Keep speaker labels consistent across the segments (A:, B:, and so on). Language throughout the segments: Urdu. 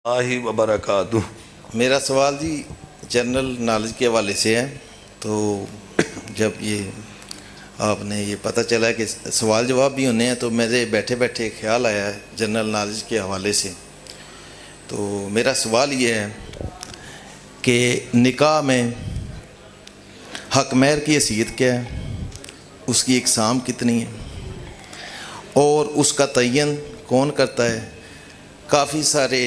A: اللہ وبرکاتہ۔
B: میرا سوال جی جنرل نالج کے حوالے سے ہے۔ تو جب آپ نے یہ پتہ چلا کہ سوال جواب بھی ہونے ہیں تو میرے بیٹھے بیٹھے خیال آیا ہے جنرل نالج کے حوالے سے۔ تو میرا سوال یہ ہے کہ نکاح میں حق مہر کی حیثیت کیا ہے، اس کی اقسام کتنی ہے اور اس کا تعین کون کرتا ہے؟ کافی سارے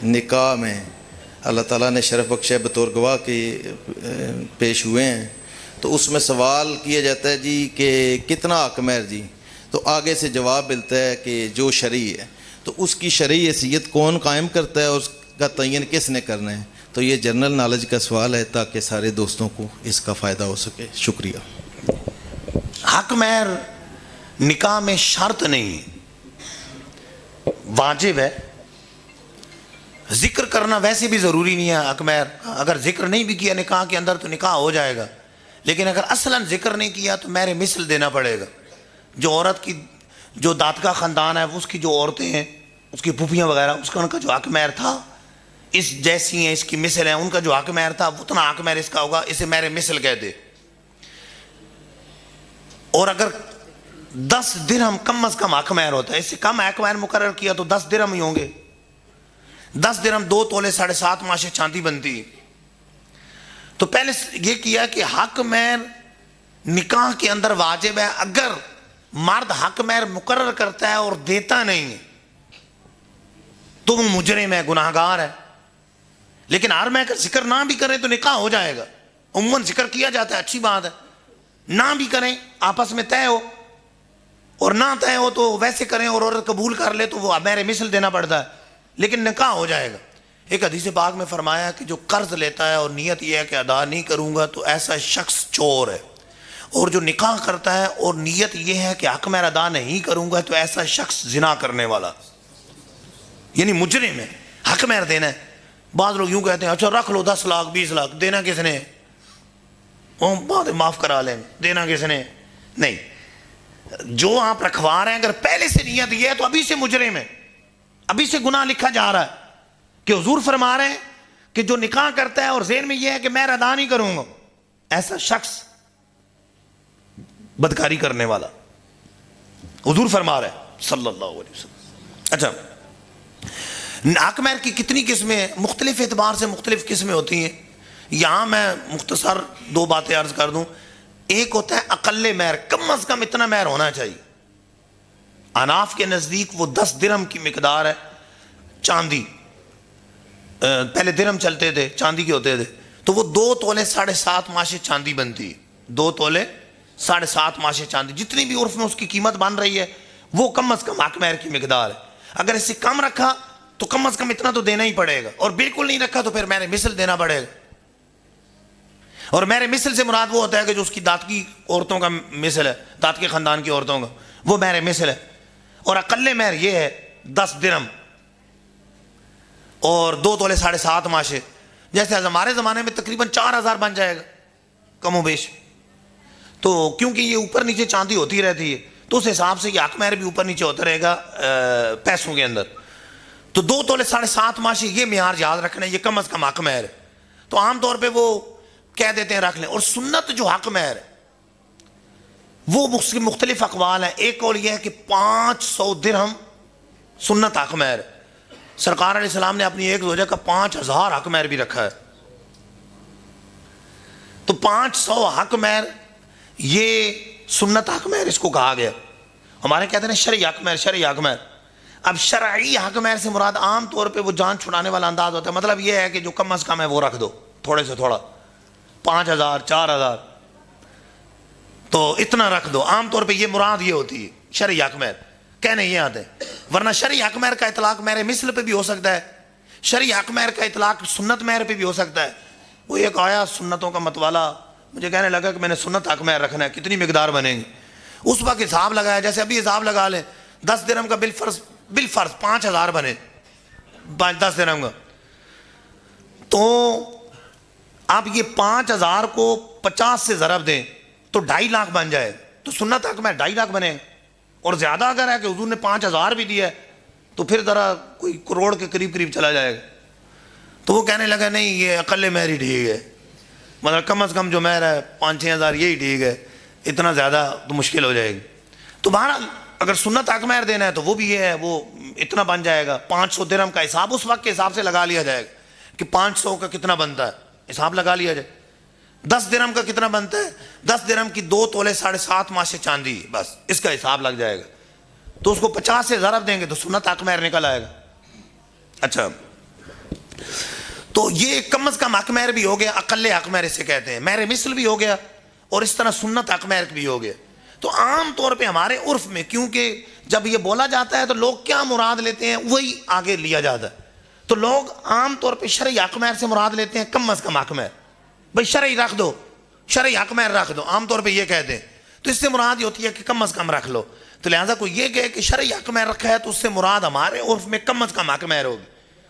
B: نکاح میں اللہ تعالیٰ نے شرف بخشا بطور گواہ کے پیش ہوئے ہیں، تو اس میں سوال کیا جاتا ہے جی کہ کتنا حق مہر جی، تو آگے سے جواب ملتا ہے کہ جو شرعی ہے، تو اس کی شرعی حیثیت کون قائم کرتا ہے اور اس کا تعین کس نے کرنا ہے؟ تو یہ جنرل نالج کا سوال ہے تاکہ سارے دوستوں کو اس کا فائدہ ہو سکے۔ شکریہ۔
C: حق مہر نکاح میں شرط نہیں، واجب ہے۔ ذکر کرنا ویسے بھی ضروری نہیں ہے حق مہر، اگر ذکر نہیں بھی کیا نکاح کے اندر تو نکاح ہو جائے گا، لیکن اگر اصلاً ذکر نہیں کیا تو مہر مثل دینا پڑے گا۔ جو عورت کی جو دادگاہ خاندان ہے اس کی جو عورتیں ہیں، اس کی پھوپھیاں وغیرہ، اس کا ان کا جو حق مہر تھا اس جیسی ہیں، اس کی مثل ہیں، ان کا جو حق مہر تھا اتنا حق مہر اس کا ہوگا، اسے مہر مثل کہتے۔ اور اگر 10 درہم کم از کم حق مہر ہوتا ہے، اس سے کم حق مہر مقرر کیا تو 10 درہم ہی ہوں گے۔ 10 درہم 2 تولے 7.5 ماشے چاندی بنتی۔ تو پہلے یہ کیا کہ حق مہر نکاح کے اندر واجب ہے۔ اگر مرد حق مہر مقرر کرتا ہے اور دیتا نہیں ہے تو وہ مجرم ہے، گناہگار ہے۔ لیکن ہر میں اگر ذکر نہ بھی کریں تو نکاح ہو جائے گا۔ عموماً ذکر کیا جاتا ہے، اچھی بات ہے، نہ بھی کریں آپس میں طے ہو، اور نہ طے ہو تو ویسے کریں اور عورت قبول کر لے تو وہ مہر مثل دینا پڑتا ہے، لیکن نکاح ہو جائے گا۔ ایک حدیث پاک میں فرمایا کہ جو قرض لیتا ہے اور نیت یہ ہے کہ ادا نہیں کروں گا تو ایسا شخص چور ہے، اور جو نکاح کرتا ہے اور نیت یہ ہے کہ حق مہر ادا نہیں کروں گا تو ایسا شخص زنا کرنے والا، یعنی مجرم ہے۔ حق مہر دینا ہے۔ بعض لوگ یوں کہتے ہیں اچھا رکھ لو 10 لاکھ 20 لاکھ، دینا کس نے؟ بعد معاف کرا لیں، دینا کس نے؟ نہیں، جو آپ رکھوا رہے ہیں اگر پہلے سے نیت یہ ہے تو ابھی سے مجرم ہے، ابھی سے گناہ لکھا جا رہا ہے۔ کہ حضور فرما رہے ہیں کہ جو نکاح کرتا ہے اور ذہن میں یہ ہے کہ میں ادا نہیں کروں گا، ایسا شخص بدکاری کرنے والا، حضور فرما رہے ہیں صلی اللہ علیہ وسلم۔ اچھا، حق مہر کی کتنی قسمیں؟ مختلف اعتبار سے مختلف قسمیں ہوتی ہیں۔ یہاں میں مختصر 2 باتیں عرض کر دوں۔ ایک ہوتا ہے اقل مہر، کم از کم اتنا مہر ہونا چاہیے۔ اناف کے نزدیک وہ 10 درہم کی مقدار ہے چاندی، پہلے درہم چلتے تھے چاندی کے ہوتے تھے، تو وہ 2 تولے 7.5 ماشے چاندی بنتی ہے۔ 2 تولے 7.5 ماشے چاندی، جتنی بھی عرف میں اس کی قیمت بن رہی ہے وہ کم از کم حق مہر کی مقدار ہے۔ اگر اس سے کم رکھا تو کم از کم اتنا تو دینا ہی پڑے گا، اور بالکل نہیں رکھا تو پھر مہر مثل دینا پڑے گا۔ اور مہر مثل سے مراد وہ ہوتا ہے کہ جو اس کی دادکی عورتوں کا مثل ہے، دادکی خاندان کی عورتوں کا، وہ مہر مثل ہے۔ اور اقل مہر یہ ہے 10 درہم اور 2 تولے 7.5 ماشے، جیسے ہمارے زمانے میں تقریباً 4000 بن جائے گا کم و بیش۔ تو کیونکہ یہ اوپر نیچے چاندی ہوتی رہتی ہے تو اس حساب سے یہ حق مہر بھی اوپر نیچے ہوتا رہے گا پیسوں کے اندر۔ تو 2 تولے 7.5 ماشے یہ معیار یاد رکھنا ہے، یہ کم از کم حق مہر ہے۔ تو عام طور پہ وہ کہہ دیتے ہیں رکھ لیں۔ اور سنت جو حق مہر ہے وہ مختلف اقوال ہیں۔ ایک قول یہ ہے کہ 500 درہم سنت حق مہر ہے۔ سرکار علیہ السلام نے اپنی ایک زوجہ کا 5000 حق مہر بھی رکھا ہے۔ تو 500 حق مہر یہ سنت حق مہر اس کو کہا گیا۔ ہمارے کہتے ہیں شرعی حق مہر، شرعی حق مہر۔ اب شرعی حق مہر سے مراد عام طور پہ وہ جان چھڑانے والا انداز ہوتا ہے، مطلب یہ ہے کہ جو کم از کم ہے وہ رکھ دو، تھوڑے سے تھوڑا، 5000 4000 تو اتنا رکھ دو۔ عام طور پہ یہ مراد یہ ہوتی ہے شرعی حق مہر، کہنے یہ آتے ہیں۔ ورنہ شرعی حق مہر کا اطلاق مہر مثل پہ بھی ہو سکتا ہے، شرعی حق مہر کا اطلاق سنت مہر پہ بھی ہو سکتا ہے۔ وہ ایک آیا سنتوں کا متوالا، مجھے کہنے لگا کہ میں نے سنت حق مہر رکھنا ہے، کتنی مقدار بنے گی؟ اس وقت حساب لگایا، جیسے ابھی حساب لگا لیں 10 درہم کا بالفرض 5000 بنے، 10 درہم کا، تو آپ یہ 5000 کو 50 سے ضرب دیں تو 2.5 لاکھ بن جائے، تو سنت حق مہر 2.5 لاکھ بنے۔ اور زیادہ اگر ہے کہ حضور نے 5000 بھی دیا ہے تو پھر ذرا کوئی کروڑ کے قریب قریب چلا جائے گا. تو وہ کہنے لگا نہیں یہ اقل مہر ہی ٹھیک ہے, مطلب کم از کم جو مہر ہے 5-6 ہزار یہی ٹھیک ہے, اتنا زیادہ تو مشکل ہو جائے گی. تو بہرحال اگر سنت حق مہر دینا ہے تو وہ بھی یہ ہے, وہ اتنا بن جائے گا. 500 درہم کا حساب اس وقت کے حساب سے لگا لیا جائے گا کہ 500 کا کتنا بنتا ہے, حساب لگا لیا جائے. 10 درہم کا کتنا بنتا ہے, 10 درہم کی 2 تولے 7.5 ماشے چاندی, بس اس کا حساب لگ جائے گا. تو اس کو 50 سے ضرب دیں گے تو سنت حق مہر نکل آئے گا. اچھا, تو یہ کم از کم حق مہر بھی ہو گیا, اقل حق مہر اسے کہتے ہیں. مہر مثل بھی ہو گیا اور اس طرح سنت حق مہر بھی ہو گیا. تو عام طور پہ ہمارے عرف میں کیونکہ جب یہ بولا جاتا ہے تو لوگ کیا مراد لیتے ہیں وہی آگے لیا جاتا ہے. تو لوگ عام طور پہ شرعی حق مہر سے مراد لیتے ہیں کم از کم حق مہر, بھائی شرعی رکھ دو, شرعی حق مہر رکھ دو, عام طور پہ یہ کہتے ہیں. تو اس سے مراد یہ ہوتی ہے کہ کم از کم رکھ لو. تو لہٰذا کوئی یہ کہے کہ شرعی حق مہر رکھا ہے تو اس سے مراد ہمارے عرف میں کم از کم حق مہر ہوگی.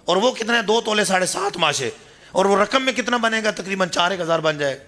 C: اور وہ کتنے 2 تولے 7.5 ماشے, اور وہ رقم میں کتنا بنے گا, تقریباً 4-1 ہزار بن جائے گا.